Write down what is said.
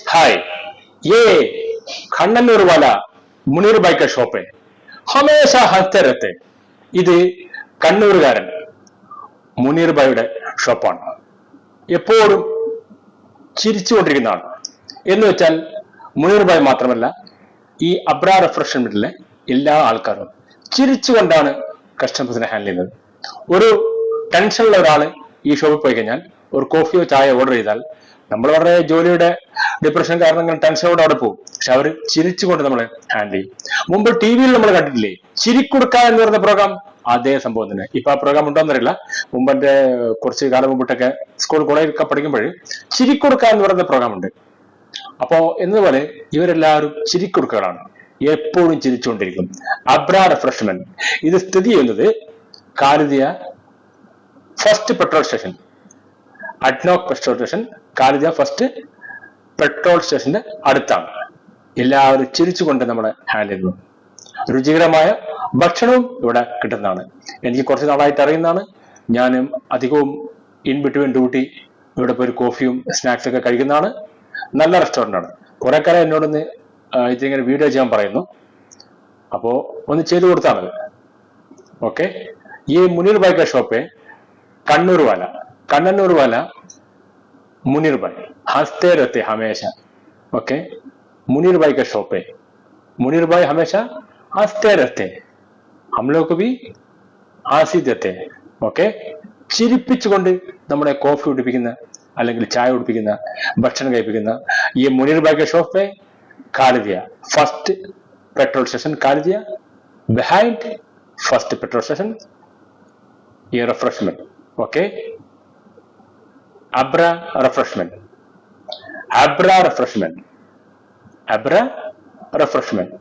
हाय, ये कन्नूर वाला मुनीर भाई का शॉप है, हमेशा हंसते रहते. ഇത് കണ്ണൂരുകാരൻ മുനീർ ഭായിയുടെ ഷോപ്പാണ്. എപ്പോഴും ചിരിച്ചുകൊണ്ടിരിക്കുന്നതാണ്. എന്ന് വെച്ചാൽ മുനീർ ഭായ് മാത്രമല്ല, ഈ അബ്ര റിഫ്രഷ്മെന്റിലെ എല്ലാ ആൾക്കാരും ചിരിച്ചുകൊണ്ടാണ് കസ്റ്റമേഴ്സിനെ ഹാൻഡിൽ ചെയ്യുന്നത്. ഒരു ടെൻഷനുള്ള ഒരാള് ഈ ഷോപ്പിൽ പോയി കഴിഞ്ഞാൽ ഒരു കോഫിയോ ചായ ഓർഡർ ചെയ്താൽ നമ്മൾ വളരെ ജോലിയുടെ ഡിപ്രഷൻ കാരണം ടെൻഷനോടെ അവിടെ പോകും. പക്ഷെ അവർ ചിരിച്ചുകൊണ്ട് നമ്മളെ ഹാൻഡിൽ ചെയ്യും. മുമ്പ് ടി വിയിൽ നമ്മൾ കണ്ടിട്ടില്ലേ ചിരിക്കുടുക്ക എന്ന് പറയുന്ന പ്രോഗ്രാം? അതേ സംഭവം തന്നെ. ഇപ്പൊ ആ പ്രോഗ്രാം ഉണ്ടോന്നറിയില്ല. മുമ്പ് എന്റെ കുറച്ച് കാലം മുമ്പിട്ടൊക്കെ സ്കൂൾ കോളേജൊക്കെ പഠിക്കുമ്പോൾ ചിരിക്കുടുക്ക എന്ന് പറയുന്ന പ്രോഗ്രാം ഉണ്ട്. അപ്പോ എന്നതുപോലെ ഇവരെല്ലാവരും ചിരിക്കുടുക്കകളാണ്, എപ്പോഴും ചിരിച്ചുകൊണ്ടിരിക്കും. അബ്ര റിഫ്രഷ്മെന്റ് ഇത് സ്ഥിതി ചെയ്യുന്നത് Khalidiya first petrol station, ADNOC petrol station, Khalidiya first petrol സ്റ്റേഷന്റെ അടുത്താണ്. എല്ലാവരും ചിരിച്ചുകൊണ്ട് നമ്മളെ ഹാൻഡിൽ ചെയ്യുന്നു. രുചികരമായ ഭക്ഷണവും ഇവിടെ കിട്ടുന്നതാണ്. എനിക്ക് കുറച്ച് നാളായിട്ട് അറിയുന്നതാണ്. ഞാനും അധികവും ഇൻ ബിറ്റ്വീൻ ഡ്യൂട്ടി ഇവിടെ പോയി കോഫിയും സ്നാക്സ് ഒക്കെ കഴിക്കുന്നതാണ്. നല്ല റെസ്റ്റോറൻ്റ് ആണ്. കുറെ കാലം എന്നോടൊന്ന് ഇതിങ്ങനെ വീഡിയോ ചെയ്യാൻ പറയുന്നു. അപ്പോ ഒന്ന് ചെയ്തു കൊടുത്താണത്. ഓക്കെ, ഈ മുനീർ ഭായ് കാ ഷോപ്പ് कन्नूर वाला मुनीर भाई हंसते रहते हमेशा. ओके, मुनीर भाई का शॉप है. मुनीर भाई हमेशा हंसते रहते, हम लोग को भी हंसी देते. ഓക്കെ, ചിരിപ്പിച്ചുകൊണ്ട് നമ്മളെ കോഫി കുടിപ്പിക്കുന്ന അല്ലെങ്കിൽ ചായ കുടിപ്പിക്കുന്ന ഭക്ഷണം കഴിപ്പിക്കുന്ന ഈ മുനീർ ഭായ് കാ shop Khalidiya first petrol station, Khalidiya behind first petrol station. ഈ റിഫ്രഷ്മെന്റ് ഓക്കെ, അബ്ര റിഫ്രഷ്മെന്റ്, അബ്ര റിഫ്രഷ്മെന്റ്, അബ്ര റിഫ്രഷ്മെന്റ്.